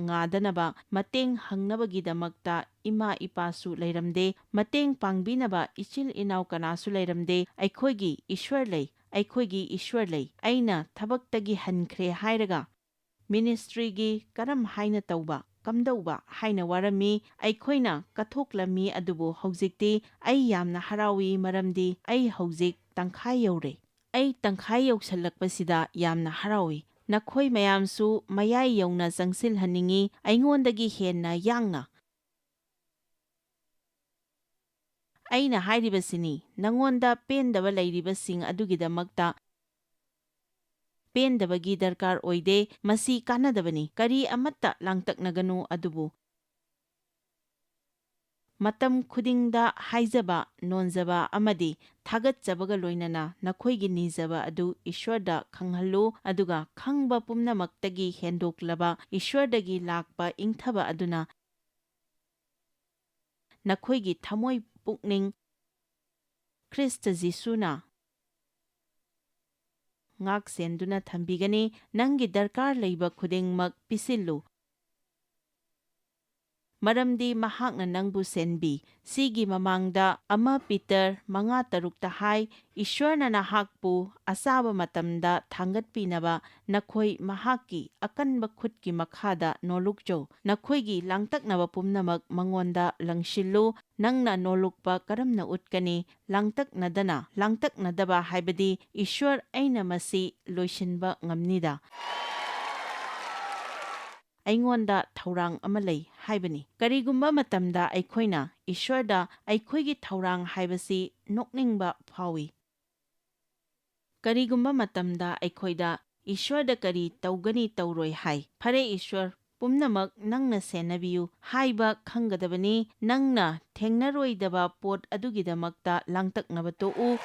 ꯉꯥꯗꯅꯕ ꯃꯇꯦꯡ ꯍꯪꯅꯕꯒꯤꯗꯃꯛꯇ ꯏꯃꯥ ꯏꯄꯥꯁꯨ ꯂꯩꯔꯝꯗꯦ꯫ ꯃꯇꯦꯡ ꯄꯥꯡꯕꯤꯅꯕ ꯏꯆꯤꯜ ꯏꯅꯥꯎ ꯀꯅꯥꯁꯨ ꯂꯩꯔꯝꯗꯦ꯫ ꯑꯩꯈꯣꯏꯒꯤ ꯏꯁ꯭ꯋꯔ ꯂꯩ, ꯑꯩꯈꯣꯏꯒꯤ ꯏꯁ꯭ꯋꯔ ꯂꯩ꯫ ꯑꯩꯅ ꯊꯕꯛꯇꯒꯤ ꯍꯟꯈ꯭ꯔꯦ ꯍꯥꯏꯔꯒ ꯃꯤꯅꯤꯁꯇ꯭ꯔꯤꯒꯤ ꯀꯔꯝ ꯍꯥꯏꯅ ꯇꯧꯕ, ꯀꯝꯗꯧꯕ ꯍꯥꯏꯅ ꯋꯥꯔꯝꯃꯤ꯫ ꯑꯩꯈꯣꯏꯅ ꯀꯠꯊꯣꯛꯂꯝꯃꯤ, ꯑꯗꯨꯕꯨ ꯍꯧꯖꯤꯛꯇꯤ ꯑꯩ ꯌꯥꯝꯅ ꯍꯔꯥꯎꯏ ꯃꯔꯝꯗꯤ ꯑꯩ ꯍꯧꯖꯤꯛ ꯇꯪꯈꯥꯏ ꯌꯧꯔꯦ꯫ ꯑꯩ ꯇꯪꯈꯥꯏ ꯌꯧꯁꯜꯂꯛꯄꯁꯤꯗ ꯌꯥꯝꯅ ꯍꯔꯥꯎꯏ꯫ ꯅꯈꯣꯏ ꯃꯌꯥꯝꯁꯨ ꯃꯌꯥꯏ ꯌꯧꯅ ꯆꯪꯁꯤꯜꯍꯟꯅꯤꯡꯉꯤ, ꯑꯩꯉꯣꯟꯗꯒꯤ ꯍꯦꯟꯅ ꯌꯥꯡꯅ꯫ ꯑꯩꯅ ꯍꯥꯏꯔꯤꯕꯁꯤꯅꯤ, ꯅꯉꯣꯟꯗ ꯄꯦꯟꯗꯕ ꯂꯩꯔꯤꯕꯁꯤꯡ ꯑꯗꯨꯒꯤꯗꯃꯛꯇ ꯄꯦꯟꯗꯕꯒꯤ ꯗꯔꯀꯥꯔ ꯑꯣꯏꯗꯦ꯫ ꯃꯁꯤ ꯀꯥꯟꯅꯗꯕꯅꯤ꯫ ꯀꯔꯤ ꯑꯃꯠꯇ ꯂꯥꯡꯇꯛꯅꯒꯅꯨ, ꯑꯗꯨꯕꯨ ꯃꯇꯝ ꯈꯨꯗꯤꯡꯗ ꯍꯥꯏꯖꯕ, ꯅꯣꯟꯖꯕ ꯑꯃꯗꯤ ꯊꯥꯒꯠꯆꯕꯒ ꯂꯣꯏꯅꯅ ꯅꯈꯣꯏꯒꯤ ꯅꯤꯖꯕ ꯑꯗꯨ ꯏꯁ꯭ꯋꯔꯗ ꯈꯪꯍꯜꯂꯨ, ꯑꯗꯨꯒ ꯈꯪꯕ ꯄꯨꯝꯅꯃꯛꯇꯒꯤ ꯍꯦꯟꯗꯣꯛꯂꯕ ꯏꯁ꯭ꯋꯔꯗꯒꯤ ꯂꯥꯛꯄ ꯏꯪꯊꯕ ꯑꯗꯨꯅ ꯅꯈꯣꯏꯒꯤ ꯊꯃꯣꯏ ꯄꯨꯛꯅꯤꯡ ꯈ꯭ꯔꯤꯁꯇ ꯖꯤꯁꯨꯅ ꯉꯥꯛꯁꯦꯟꯗꯨꯅ ꯊꯝꯕꯤꯒꯅꯤ꯫ ꯅꯪꯒꯤ ꯗꯔꯀꯥꯔ ꯂꯩꯕ ꯈꯨꯗꯤꯡꯃꯛ ꯄꯤꯁꯤꯜꯂꯨ, ꯃꯔꯝꯗꯤ ꯃꯍꯥꯛꯅ ꯅꯪꯕꯨ ꯁꯦꯟꯕꯤ꯫ ꯁꯤꯒꯤ ꯃꯃꯥꯡꯗ 1 ꯄꯤꯇꯔ 5:6 ꯍꯥꯏ, ꯏꯁ꯭ꯋꯔꯅ ꯅꯍꯥꯛꯄꯨ ꯑꯆꯥꯕ ꯃꯇꯝꯗ ꯊꯥꯡꯒꯠꯄꯤꯅꯕ ꯅꯈꯣꯏ ꯃꯍꯥꯛꯀꯤ ꯑꯀꯟꯕ ꯈꯨꯠꯀꯤ ꯃꯈꯥꯗ ꯅꯣꯜꯂꯨꯛꯆꯧ꯫ ꯅꯈꯣꯏꯒꯤ ꯂꯥꯡꯇꯛꯅꯕ ꯄꯨꯝꯅꯃꯛ ꯃꯉꯣꯟꯗ ꯂꯪꯁꯤꯜꯂꯨ꯫ ꯅꯪꯅ ꯅꯣꯜꯂꯨꯛꯄ ꯀꯔꯝꯅ ꯎꯠꯀꯅꯤ? ꯂꯥꯡꯇꯛꯅꯗꯕ ꯍꯥꯏꯕꯗꯤ, ꯏꯁ꯭ꯋꯔ, ꯑꯩꯅ ꯃꯁꯤ ꯂꯣꯏꯁꯤꯟꯕ ꯉꯝꯅꯤꯗ, ꯑꯩꯉꯣꯟꯗ ꯊꯧꯔꯥꯡ ꯑꯃ ꯂꯩ ꯍꯥꯏꯕꯅꯤ꯫ ꯀꯔꯤꯒꯨꯝꯕ ꯃꯇꯝꯗ ꯑꯩꯈꯣꯏꯅ ꯏꯁ꯭ꯋꯔꯗ ꯑꯩꯈꯣꯏꯒꯤ ꯊꯧꯔꯥꯡ ꯍꯥꯏꯕꯁꯤ ꯅꯣꯛꯅꯤꯡꯕ ꯐꯥꯎꯏ꯫ ꯀꯔꯤꯒꯨꯝꯕ ꯃꯇꯝꯗ ꯑꯩꯈꯣꯏꯗ ꯏꯁ꯭ꯋꯔꯗ ꯀꯔꯤ ꯇꯧꯒꯅꯤ ꯇꯧꯔꯣꯏ ꯍꯥꯏ꯫ ꯐꯔꯦ ꯏꯁ꯭ꯋꯔ, ꯄꯨꯝꯅꯃꯛ ꯅꯪꯅ ꯁꯦꯟꯅꯕꯤꯌꯨ ꯍꯥꯏꯕ ꯈꯪꯒꯗꯕꯅꯤ꯫ ꯅꯪꯅ ꯊꯦꯡꯅꯔꯣꯏꯗꯕ ꯄꯣꯠ ꯑꯗꯨꯒꯤꯗꯃꯛꯇ ꯂꯥꯡꯇꯛꯅꯕ ꯇꯣꯛꯎ꯫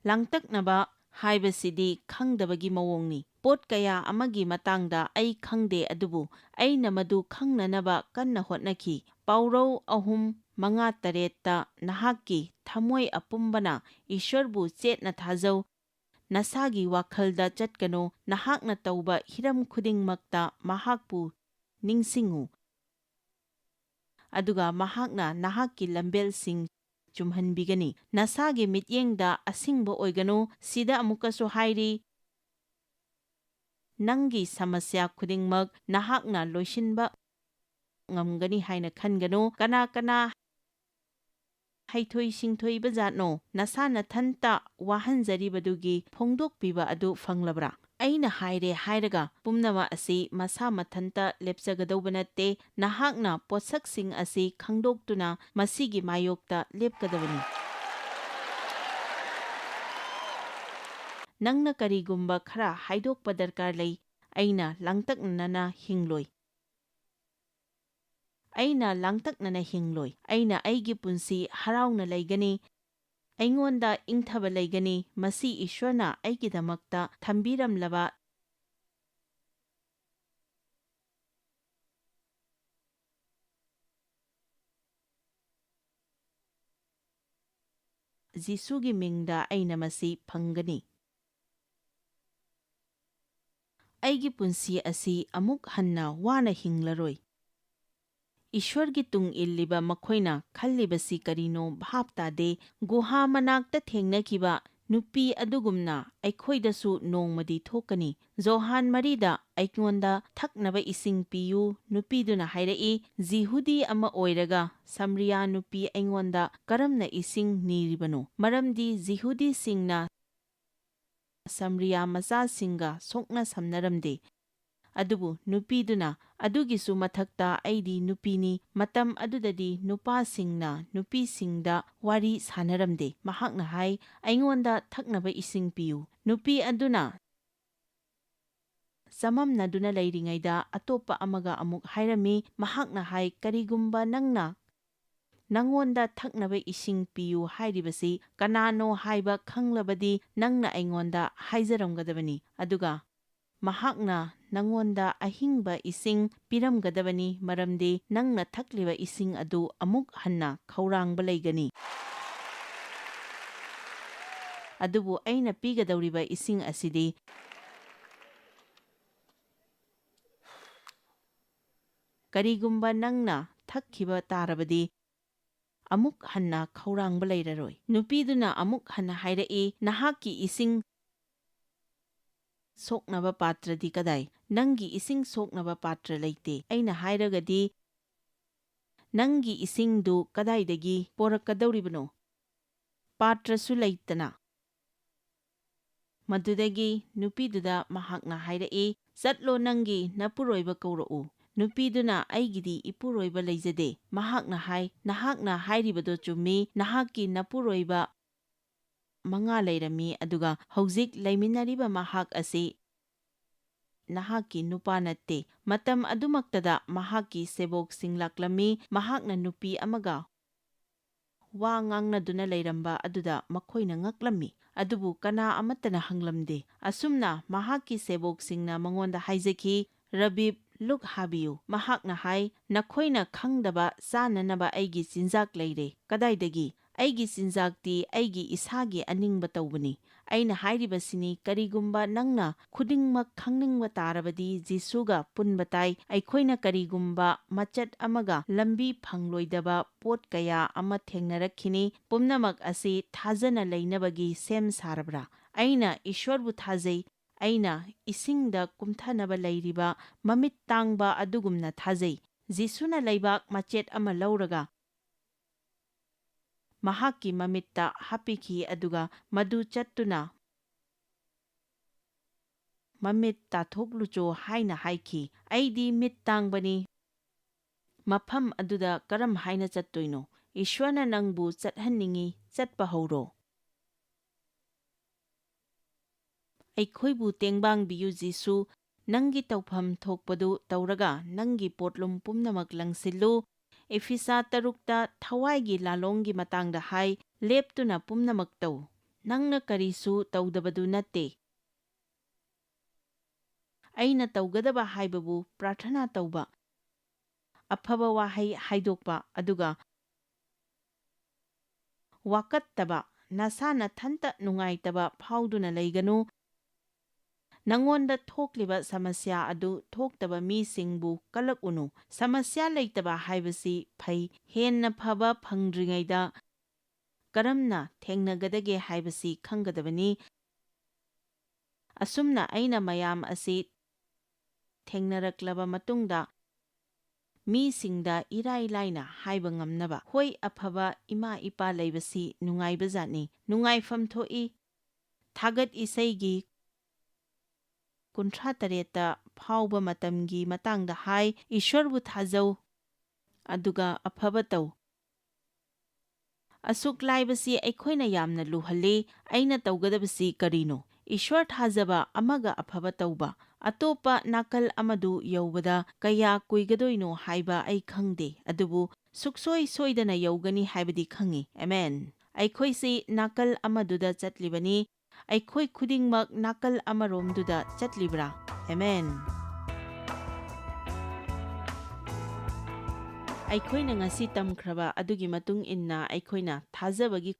ꯂꯥꯡꯇꯛꯅꯕ ꯍꯥꯏꯕꯁꯤꯗꯤ ꯈꯪꯗꯕꯒꯤ ꯃꯑꯣꯡꯅꯤ꯫ ꯄꯣꯠ ꯀꯌꯥ ꯑꯃꯒꯤ ꯃꯇꯥꯡꯗ ꯑꯩ ꯈꯪꯗꯦ, ꯑꯗꯨꯕꯨ ꯑꯩꯅ ꯃꯗꯨ ꯈꯪꯅꯅꯕ ꯀꯟꯅ ꯍꯣꯠꯅꯈꯤ꯫ ꯄꯥꯎꯔꯧ 3:5-8ꯇ ꯅꯍꯥꯛꯀꯤ ꯊꯃꯣꯏ ꯑꯄꯨꯝꯕꯅ ꯏꯁ꯭ꯋꯔꯕꯨ ꯆꯦꯠꯅ ꯊꯥꯖꯧ, ꯅꯁꯥꯒꯤ ꯋꯥꯈꯜꯗ ꯆꯠꯀꯅꯨ, ꯅꯍꯥꯛꯅ ꯇꯧꯕ ꯍꯤꯔꯝ ꯈꯨꯗꯤꯡꯃꯛꯇ ꯃꯍꯥꯛꯄꯨ ꯅꯤꯡꯁꯤꯡꯉꯨ, ꯑꯗꯨꯒ ꯃꯍꯥꯛꯅ ꯅꯍꯥꯛꯀꯤ ꯂꯝꯕꯦꯜꯁꯤꯡ ꯆꯨꯝꯍꯟꯕꯤꯒꯅꯤ꯫ ꯅꯁꯥꯒꯤ ꯃꯤꯠꯌꯦꯡꯗ ꯑꯁꯤꯡꯕ ꯑꯣꯏꯒꯅꯨ꯫ ꯁꯤꯗ ꯑꯃꯨꯛꯀꯁꯨ ꯍꯥꯏꯔꯤ, ꯅꯪꯒꯤ ꯁꯃꯁ꯭ꯌꯥ ꯈꯨꯗꯤꯡꯃꯛ ꯅꯍꯥꯛꯅ ꯂꯣꯏꯁꯤꯟꯕ ꯉꯝꯒꯅꯤ ꯍꯥꯏꯅ ꯈꯟꯒꯅꯨ. ꯀꯅꯥ ꯀꯅꯥ ꯍꯩꯊꯣꯏ ꯁꯤꯡꯊꯣꯏꯕ ꯖꯥꯠꯅꯣ? ꯅꯁꯥ ꯅꯊꯟꯇ ꯋꯥꯍꯟꯖꯔꯤꯕꯗꯨꯒꯤ ꯐꯣꯡꯗꯣꯛꯄꯤꯕ ꯑꯗꯨ ꯐꯪꯂꯕ꯭ꯔꯥ? ꯑꯩꯅ ꯍꯥꯏꯔꯦ ꯍꯥꯏꯔꯒ ꯄꯨꯝꯅꯃꯛ ꯑꯁꯤ ꯃꯁꯥ ꯃꯊꯟꯇ ꯂꯦꯞꯆꯒꯗꯧꯕ ꯅꯠꯇꯦ. ꯅꯍꯥꯛꯅ ꯄꯣꯠꯁꯛꯁꯤꯡ ꯑꯁꯤ ꯈꯪꯗꯣꯛꯇꯨꯅ ꯃꯁꯤꯒꯤ ꯃꯥꯌꯣꯛꯇ ꯂꯦꯞꯀꯗꯕꯅꯤ. ꯅꯪꯅ ꯀꯔꯤꯒꯨꯝꯕ ꯈꯔ ꯍꯥꯏꯗꯣꯛꯄ ꯗꯔꯀꯥꯔ ꯂꯩ. ꯑꯩꯅ ꯂꯥꯡꯇꯛꯅꯅ ꯍꯤꯡꯂꯣꯏ. ꯑꯩꯅ ꯑꯩꯒꯤ ꯄꯨꯟꯁꯤ ꯍꯔꯥꯎꯅ ꯂꯩꯒꯅꯤ. ꯑꯩꯉꯣꯟꯗ ꯏꯪꯊꯕ ꯂꯩꯒꯅꯤ. ꯃꯁꯤ ꯏꯁ꯭ꯋꯔꯅ ꯑꯩꯒꯤꯗꯃꯛꯇ ꯊꯝꯕꯤꯔꯝꯂꯕ ꯖꯤꯁꯨꯒꯤ ꯃꯤꯡꯗ ꯑꯩꯅ ꯃꯁꯤ ꯐꯪꯒꯅꯤ. ꯑꯩꯒꯤ ꯄꯨꯟꯁꯤ ꯑꯁꯤ ꯑꯃꯨꯛ ꯍꯟꯅ ꯋꯥꯅ ꯍꯤꯡꯂꯔꯣꯏ. ꯏꯁ꯭ꯋꯔꯒꯤ ꯇꯨꯡ ꯏꯜꯂꯤꯕ ꯃꯈꯣꯏꯅ ꯈꯜꯂꯤꯕꯁꯤ ꯀꯔꯤꯅꯣ ꯚꯥꯞ ꯇꯥꯗꯦ. ꯒꯨꯍꯥ ꯃꯅꯥꯛꯇ ꯊꯦꯡꯅꯈꯤꯕ ꯅꯨꯄꯤ ꯑꯗꯨꯒꯨꯝꯅ ꯑꯩꯈꯣꯏꯗꯁꯨ ꯅꯣꯡꯃꯗꯤ ꯊꯣꯛꯀꯅꯤ. ꯖꯣꯍꯥꯟ 4ꯗ ꯑꯩꯉꯣꯟꯗ ꯊꯛꯅꯕ ꯏꯁꯤꯡ ꯄꯤꯌꯨ. ꯅꯨꯄꯤꯗꯨꯅ ꯍꯥꯏꯔꯛꯏ. ꯖꯤꯍꯨꯗꯤ ꯑꯃ ꯑꯣꯏꯔꯒ ꯁꯝꯔꯤꯌꯥ ꯅꯨꯄꯤ ꯑꯩꯉꯣꯟꯗ ꯀꯔꯝꯅ ꯏꯁꯤꯡ ꯅꯤꯔꯤꯕꯅꯣ? ꯃꯔꯝꯗꯤ ꯖꯤꯍꯨꯗꯤꯁꯤꯡꯅ ꯁꯝꯔꯤꯌꯥ ꯃꯆꯥꯁꯤꯡꯒ ꯁꯣꯛꯅ ꯁꯝꯅꯔꯝꯗꯦ. ꯑꯗꯨꯕꯨ ꯅꯨꯄꯤꯗꯨꯅ, ꯑꯗꯨꯒꯤꯁꯨ ꯃꯊꯛꯇ ꯑꯩꯗꯤ ꯅꯨꯄꯤꯅꯤ. ꯃꯇꯝ ꯑꯗꯨꯗꯗꯤ ꯅꯨꯄꯥꯁꯤꯡꯅ ꯅꯨꯄꯤꯁꯤꯡꯗ ꯋꯥꯔꯤ ꯁꯥꯅꯔꯝꯗꯦ. ꯃꯍꯥꯛꯅ ꯍꯥꯏ, ꯑꯩꯉꯣꯟꯗ ꯊꯛꯅꯕ ꯏꯁꯤꯡ ꯄꯤꯌꯨ. ꯅꯨꯄꯤ ꯑꯗꯨꯅ ꯆꯃꯝꯅꯗꯨꯅ ꯂꯩꯔꯤꯉꯩꯗ ꯑꯇꯣꯞꯄ ꯑꯃꯒ ꯑꯃꯨꯛ ꯍꯥꯏꯔꯝꯃꯤ. ꯃꯍꯥꯛꯅ ꯍꯥꯏ, ꯀꯔꯤꯒꯨꯝꯕ ꯅꯪꯉꯣꯟꯗ ꯊꯛꯅꯕ ꯏꯁꯤꯡ ꯄꯤꯌꯨ ꯍꯥꯏꯔꯤꯕꯁꯤ ꯀꯅꯥꯅꯣ ꯍꯥꯏꯕ ꯈꯪꯂꯕꯗꯤ ꯅꯪꯅ ꯑꯩꯉꯣꯟꯗ ꯍꯥꯏꯖꯔꯝꯒꯗꯕꯅꯤ. ꯑꯗꯨꯒ ꯃꯍꯥꯛꯅ ꯅꯪꯉꯣꯟꯗ ꯑꯍꯤꯡꯕ ꯏꯁꯤꯡ ꯄꯤꯔꯝꯒꯗꯕꯅꯤ. ꯃꯔꯝꯗꯤ ꯅꯪꯅ ꯊꯛꯂꯤꯕ ꯏꯁꯤꯡ ꯑꯗꯨ ꯑꯃꯨꯛ ꯍꯟꯅ ꯈꯧꯔꯥꯡꯕ ꯂꯩꯒꯅꯤ. ꯑꯗꯨꯕꯨ ꯑꯩꯅ ꯄꯤꯒꯗꯧꯔꯤꯕ ꯏꯁꯤꯡ ꯑꯁꯤꯗꯤ ꯀꯔꯤꯒꯨꯝꯕ ꯅꯪꯅ ꯊꯛꯈꯤꯕ ꯇꯥꯔꯕꯗꯤ ꯑꯃꯨꯛ ꯍꯟꯅ ꯈꯧꯔꯥꯡꯕ ꯂꯩꯔꯔꯣꯏ. ꯅꯨꯄꯤꯗꯨꯅ ꯑꯃꯨꯛ ꯍꯟꯅ ꯍꯥꯏꯔꯛꯏ, ꯅꯍꯥꯛꯀꯤ ꯏꯁꯤꯡ ꯁꯣꯛꯅꯕ ꯄꯥꯇ꯭ꯔꯗꯤ ꯀꯗꯥꯏ? ꯅꯪꯒꯤ ꯏꯁꯤꯡ ꯁꯣꯛꯅꯕ ꯄꯥꯇ꯭ꯔ ꯂꯩꯇꯦ. ꯑꯩꯅ ꯍꯥꯏꯔꯒꯗꯤ ꯅꯪꯒꯤ ꯏꯁꯤꯡꯗꯨ ꯀꯗꯥꯏꯗꯒꯤ ꯄꯣꯔꯛꯀꯗꯧꯔꯤꯕꯅꯣ? ꯄꯥꯇ꯭ꯔꯁꯨ ꯂꯩꯇꯅ. ꯃꯗꯨꯗꯒꯤ ꯅꯨꯄꯤꯗꯨꯗ ꯃꯍꯥꯛꯅ ꯍꯥꯏꯔꯛꯏ, ꯆꯠꯂꯣ, ꯅꯪꯒꯤ ꯅꯄꯨꯔꯣꯏꯕ ꯀꯧꯔꯛꯎ. ꯅꯨꯄꯤꯗꯨꯅ, ꯑꯩꯒꯤꯗꯤ ꯏꯄꯨꯔꯣꯏꯕ ꯂꯩꯖꯗꯦ. ꯃꯍꯥꯛꯅ ꯍꯥꯏ, ꯅꯍꯥꯛꯅ ꯍꯥꯏꯔꯤꯕꯗꯣ ꯆꯨꯝꯃꯤ. ꯅꯍꯥꯛꯀꯤ ꯅꯄꯨꯔꯣꯏꯕ 5 ꯂꯩꯔꯝꯃꯤ. ꯑꯗꯨꯒ ꯍꯧꯖꯤꯛ ꯂꯩꯃꯤꯟꯅꯔꯤꯕ ꯃꯍꯥꯛ ꯑꯁꯤ ꯅꯍꯥꯛꯀꯤ ꯅꯨꯄꯥ ꯅꯠꯇꯦ. ꯃꯇꯝ ꯑꯗꯨꯃꯛꯇꯗ ꯃꯍꯥꯛꯀꯤ ꯁꯦꯕꯣꯛꯁꯤꯡ ꯂꯥꯛꯂꯝꯃꯤ. ꯃꯍꯥꯛꯅ ꯅꯨꯄꯤ ꯑꯃꯒ ꯋꯥ ꯉꯥꯡꯅꯗꯨꯅ ꯂꯩꯔꯝꯕ ꯑꯗꯨꯗ ꯃꯈꯣꯏꯅ ꯉꯛꯂꯝꯃꯤ. ꯑꯗꯨꯕꯨ ꯀꯅꯥ ꯑꯃꯠꯇꯅ ꯍꯪꯂꯝꯗꯦ. ꯑꯁꯨꯝꯅ ꯃꯍꯥꯛꯀꯤ ꯁꯦꯕꯣꯛꯁꯤꯡꯅ ꯃꯉꯣꯟꯗ ꯍꯥꯏꯖꯈꯤ, ꯔꯕꯤꯕ, ꯂꯨꯛ ꯍꯥꯕꯤꯌꯨ. ꯃꯍꯥꯛꯅ ꯍꯥꯏ, ꯅꯈꯣꯏꯅ ꯈꯪꯗꯕ ꯆꯥꯅꯅꯕ ꯑꯩꯒꯤ ꯆꯤꯟꯖꯥꯛ ꯂꯩꯔꯦ. ꯀꯗꯥꯏꯗꯒꯤ? ꯑꯩꯒꯤ ꯆꯤꯟꯖꯥꯛꯇꯤ ꯑꯩꯒꯤ ꯏꯁꯥꯒꯤ ꯑꯅꯤꯡꯕ ꯇꯧꯕꯅꯤ. ꯑꯩꯅ ꯍꯥꯏꯔꯤꯕꯁꯤꯅꯤ, ꯀꯔꯤꯒꯨꯝꯕ ꯅꯪꯅ ꯈꯨꯗꯤꯡꯃꯛ ꯈꯪꯅꯤꯡꯕ ꯇꯥꯔꯕꯗꯤ ꯖꯤꯁꯨꯒ ꯄꯨꯟꯕ ꯇꯥꯏ. ꯑꯩꯈꯣꯏꯅ ꯀꯔꯤꯒꯨꯝꯕ ꯃꯆꯠ ꯑꯃꯒ ꯂꯝꯕꯤ ꯐꯪꯂꯣꯏꯗꯕ ꯄꯣꯠ ꯀꯌꯥ ꯑꯃ ꯊꯦꯡꯅꯔꯛꯈꯤꯅꯤ. ꯄꯨꯝꯅꯃꯛ ꯑꯁꯤ ꯊꯥꯖꯅ ꯂꯩꯅꯕꯒꯤ ꯁꯦꯝ ꯁꯥꯔꯕ꯭ꯔா? ꯑꯩꯅ ꯏꯁ꯭ꯋꯔꯕꯨ ꯊꯥꯖꯩ. ꯑꯩꯅ ꯏꯁꯤꯡꯗ ꯀꯨꯝꯊꯅꯕ ꯂꯩꯔꯤꯕ ꯃꯃꯤꯠ ꯇꯥꯡꯕ ꯑꯗꯨꯒꯨꯝꯅ ꯊꯥꯖꯩ. ꯖꯤꯁꯨꯅ ꯂꯩꯕꯥꯛ ꯃꯆꯦꯠ ꯑꯃ ꯂꯧꯔꯒ ꯃꯍꯥꯛꯀꯤ ꯃꯃꯤꯠꯇ ꯍꯥꯞꯄꯤꯈꯤ. ꯑꯗꯨꯒ ꯃꯗꯨ ꯆꯠꯇꯨꯅ ꯃꯃꯤꯠ ꯇꯥꯊꯣꯛꯂꯨꯆꯣ ꯍꯥꯏꯅ ꯍꯥꯏꯈꯤ. ꯑꯩꯗꯤ ꯃꯤꯠ ꯇꯥꯡꯕꯅꯤ. ꯃꯐꯝ ꯑꯗꯨꯗ ꯀꯔꯝ ꯍꯥꯏꯅ ꯆꯠꯇꯣꯏꯅꯣ? ꯏꯁ꯭ꯋꯔꯅ ꯅꯪꯕꯨ ꯆꯠꯍꯟꯅꯤꯡꯉꯤ. ꯆꯠꯄ ꯍꯧꯔꯣ. ꯑꯩꯈꯣꯏꯕꯨ ꯇꯦꯡꯕꯥꯡꯕꯤꯌꯨ ꯖꯤꯁꯨ. ꯅꯪꯒꯤ ꯇꯧꯐꯝ ꯊꯣꯛꯄꯗꯨ ꯇꯧꯔꯒ ꯅꯪꯒꯤ ꯄꯣꯠꯂꯨꯝ ꯄꯨꯝꯅꯃꯛ ꯂꯪꯁꯤꯜꯂꯨ. ꯑꯦꯐꯤꯁꯥ 6ꯗ ꯊꯋꯥꯏꯒꯤ ꯂꯥꯂꯣꯡꯒꯤ ꯃꯇꯥꯡꯗ ꯍꯥꯏ, ꯂꯦꯞꯇꯨꯅ ꯄꯨꯝꯅꯃꯛ ꯇꯧ. ꯅꯪꯅ ꯀꯔꯤꯁꯨ ꯇꯧꯗꯕꯗꯨ ꯅꯠꯇꯦ. ꯑꯩꯅ ꯇꯧꯒꯗꯕ ꯍꯥꯏꯕꯕꯨ ꯄ꯭ꯔꯥꯊꯅꯥ ꯇꯧꯕ, ꯑꯐꯕ ꯋꯥꯍꯩ ꯍꯥꯏꯗꯣꯛꯄ, ꯑꯗꯨꯒ ꯋꯥꯀꯠꯇꯕ. ꯅꯁꯥ ꯅꯊꯟꯇ ꯅꯨꯡꯉꯥꯏꯇꯕ ꯐꯥꯎꯗꯨꯅ ꯂꯩꯒꯅꯨ. ꯅꯪꯉꯣꯟꯗ ꯊꯣꯛꯂꯤꯕ ꯁꯃꯁ꯭ꯌꯥ ꯑꯗꯨ ꯊꯣꯛꯇꯕ ꯃꯤꯁꯤꯡꯕꯨ ꯀꯂꯛꯎꯅꯨ. ꯁꯃꯁ꯭ꯌꯥ ꯂꯩꯇꯕ ꯍꯥꯏꯕꯁꯤ ꯐꯩ. ꯍꯦꯟꯅ ꯐꯕ ꯐꯪꯗ꯭ꯔꯤꯉꯩꯗ ꯀꯔꯝꯅ ꯊꯦꯡꯅꯒꯗꯒꯦ ꯍꯥꯏꯕꯁꯤ ꯈꯪꯒꯗꯕꯅꯤ. ꯑꯁꯨꯝꯅ ꯑꯩꯅ ꯃꯌꯥꯝ ꯑꯁꯤ ꯊꯦꯡꯅꯔꯛꯂꯕ ꯃꯇꯨꯡꯗ ꯃꯤꯁꯤꯡꯗ ꯏꯔꯥꯏ ꯂꯥꯏꯅ ꯍꯥꯏꯕ ꯉꯝꯅꯕ ꯍꯣꯏ ꯑꯐꯕ ꯏꯃꯥ ꯏꯄꯥ ꯂꯩꯕꯁꯤ ꯅꯨꯡꯉꯥꯏꯕꯖꯥꯠꯅꯤ, ꯅꯨꯡꯉꯥꯏꯐꯝ ꯊꯣꯛꯏ꯫ ꯊꯥꯒꯠ ꯏꯁꯩꯒꯤ 38ꯇ ꯐꯥꯎꯕ ꯃꯇꯝꯒꯤ ꯃꯇꯥꯡꯗ ꯍꯥꯏ, ꯏꯁ꯭ꯋꯔꯕꯨ ꯊꯥꯖꯧ ꯑꯗꯨꯒ ꯑꯐꯕ ꯇꯧ꯫ ꯑꯁꯨꯛ ꯂꯥꯏꯕꯁꯤ ꯑꯩꯈꯣꯏꯅ ꯌꯥꯝꯅ ꯂꯨꯍꯜꯂꯤ꯫ ꯑꯩꯅ ꯇꯧꯒꯗꯕꯁꯤ ꯀꯔꯤꯅꯣ? ꯏꯁ꯭ꯋꯔ ꯊꯥꯖꯕ ꯑꯃꯒ ꯑꯐꯕ ꯇꯧꯕ꯫ ꯑꯇꯣꯞꯄ ꯅꯥꯀꯜ ꯑꯃꯗꯨ ꯌꯧꯕꯗ ꯀꯌꯥ ꯀꯨꯏꯒꯗꯣꯏꯅꯣ ꯍꯥꯏꯕ ꯑꯩ ꯈꯪꯗꯦ, ꯑꯗꯨꯕꯨ ꯁꯨꯛꯁꯣꯏ ꯁꯣꯏꯗꯅ ꯌꯧꯒꯅꯤ ꯍꯥꯏꯕꯗꯤ ꯈꯪꯏ꯫ ꯑꯃꯦꯟ꯫ ꯑꯩꯈꯣꯏꯁꯤ ꯅꯥꯀꯜ ꯑꯃꯗꯨꯗ ꯆꯠꯂꯤꯕꯅꯤ꯫ ꯑꯩꯈꯣꯏ ꯈꯨꯗꯤꯡꯃꯛ ꯅꯥꯀꯜ ꯑꯃꯔꯣꯝꯗꯨꯗ ꯆꯠꯂꯤꯕ꯭ꯔꯥ? ꯑꯃꯦꯟ꯫ ꯑꯩꯈꯣꯏꯅ ꯉꯁꯤ ꯇꯝꯈ꯭ꯔꯕ ꯑꯗꯨꯒꯤ ꯃꯇꯨꯡ ꯏꯟꯅ ꯑꯩꯈꯣꯏꯅ ꯊꯥꯖꯕꯒꯤ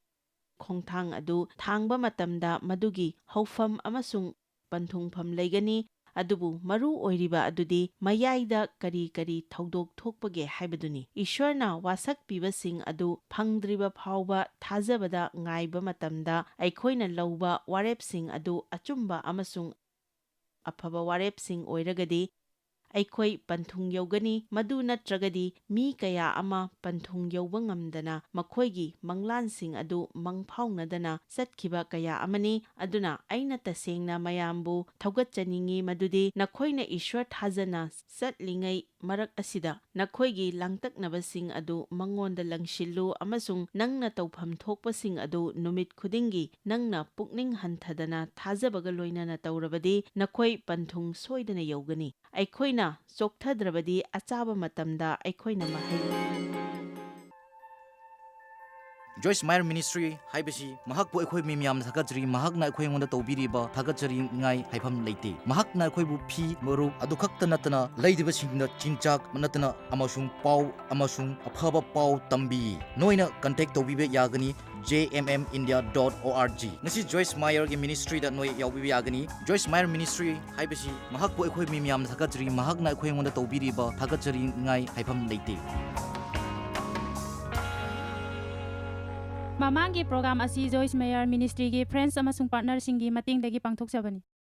ꯈꯣꯡꯊꯥꯡ ꯑꯗꯨ ꯊꯥꯡꯕ ꯃꯇꯝꯗ ꯃꯗꯨꯒꯤ ꯍꯧꯐꯝ ꯑꯃꯁꯨꯡ ꯄꯟꯊꯨꯡꯐꯝ ꯂꯩꯒꯅꯤ, ꯑꯗꯨꯕꯨ ꯃꯔꯨ ꯑꯣꯏꯔꯤꯕ ꯑꯗꯨꯗꯤ ꯃꯌꯥꯏꯗ ꯀꯔꯤ ꯀꯔꯤ ꯊꯧꯗꯣꯛ ꯊꯣꯛꯄꯒꯦ ꯍꯥꯏꯕꯗꯨꯅꯤ꯫ ꯏꯁ꯭ꯋꯔꯅ ꯋꯥꯁꯛꯄꯤꯕꯁꯤꯡ ꯑꯗꯨ ꯐꯪꯗ꯭ꯔꯤꯕ ꯐꯥꯎꯕ ꯊꯥꯖꯕꯗ ꯉꯥꯏꯕ ꯃꯇꯝꯗ ꯑꯩꯈꯣꯏꯅ ꯂꯧꯕ ꯋꯥꯔꯦꯞꯁꯤꯡ ꯑꯗꯨ ꯑꯆꯨꯝꯕ ꯑꯃꯁꯨꯡ ꯑꯐꯕ ꯋꯥꯔꯦꯞꯁꯤꯡ ꯑꯣꯏꯔꯒꯗꯤ ꯑꯩꯈꯣꯏ ꯄꯟꯊꯨꯡ ꯌꯧꯒꯅꯤ, ꯃꯗꯨ ꯅꯠꯇ꯭ꯔꯒꯗꯤ ꯃꯤ ꯀꯌꯥ ꯑꯃ ꯄꯟꯊꯨꯡ ꯌꯧꯕ ꯉꯝꯗꯅ ꯃꯈꯣꯏꯒꯤ ꯃꯪꯂꯥꯟꯁꯤꯡ ꯑꯗꯨ ꯃꯪꯐꯥꯎꯅꯗꯅ ꯆꯠꯈꯤꯕ ꯀꯌꯥ ꯑꯃꯅꯤ꯫ ꯑꯗꯨꯅ ꯑꯩꯅ ꯇꯁꯦꯡꯅ ꯃꯌꯥꯝꯕꯨ ꯊꯧꯒꯠꯆꯅꯤꯡꯉꯤ ꯃꯗꯨꯗꯤ ꯅꯈꯣꯏꯅ ꯏꯁ꯭ꯋꯔ ꯊꯥꯖꯅ ꯆꯠꯂꯤꯉꯩ ꯃꯔꯛ ꯑꯁꯤꯗ ꯅꯈꯣꯏꯒꯤ ꯂꯥꯡꯇꯛꯅꯕꯁꯤꯡ ꯑꯗꯨ ꯃꯉꯣꯟꯗ ꯂꯪꯁꯤꯜꯂꯨ ꯑꯃꯁꯨꯡ ꯅꯪꯅ ꯇꯧꯐꯝ ꯊꯣꯛꯄꯁꯤꯡ ꯑꯗꯨ ꯅꯨꯃꯤꯠ ꯈꯨꯗꯤꯡꯒꯤ ꯅꯪꯅ ꯄꯨꯛꯅꯤꯡ ꯍꯟꯊꯗꯅ ꯊꯥꯖꯕꯒ ꯂꯣꯏꯅꯅ ꯇꯧꯔꯕꯗꯤ ꯅꯈꯣꯏ ꯄꯟꯊꯨꯡ ꯁꯣꯏꯗꯅ ꯌꯧꯒꯅꯤ꯫ ꯑꯩꯈꯣꯏꯅ ꯆꯣꯛꯊꯗ꯭ꯔꯕꯗꯤ ꯑꯆꯥꯕ ꯃꯇꯝꯗ ꯑꯩꯈꯣꯏꯅ ꯃꯍꯩ Joyce Meyer Ministry haibasi mahakpu akhoi mi miyamna thakachri mahakna akhoi ngonda tawbiriba thakachri ngai haifam leite mahakna akhoi bu phi maru adu khakta natana leidiba singna chinchak natana amasung pau amasung aphaba pau tambi noina contact tawbibe yagani jmmindia.org ngasi Joyce Meyer gi ministry da noi yawbibe yagani Joyce Meyer Ministry haibasi mahakpu akhoi mi miyamna thakachri mahakna akhoi ngonda tawbiriba thakachri ngai haifam leite Mamangi program asi Joyce Meyer Ministry gi friends amasung partner singi mating dagi pangthok sabani.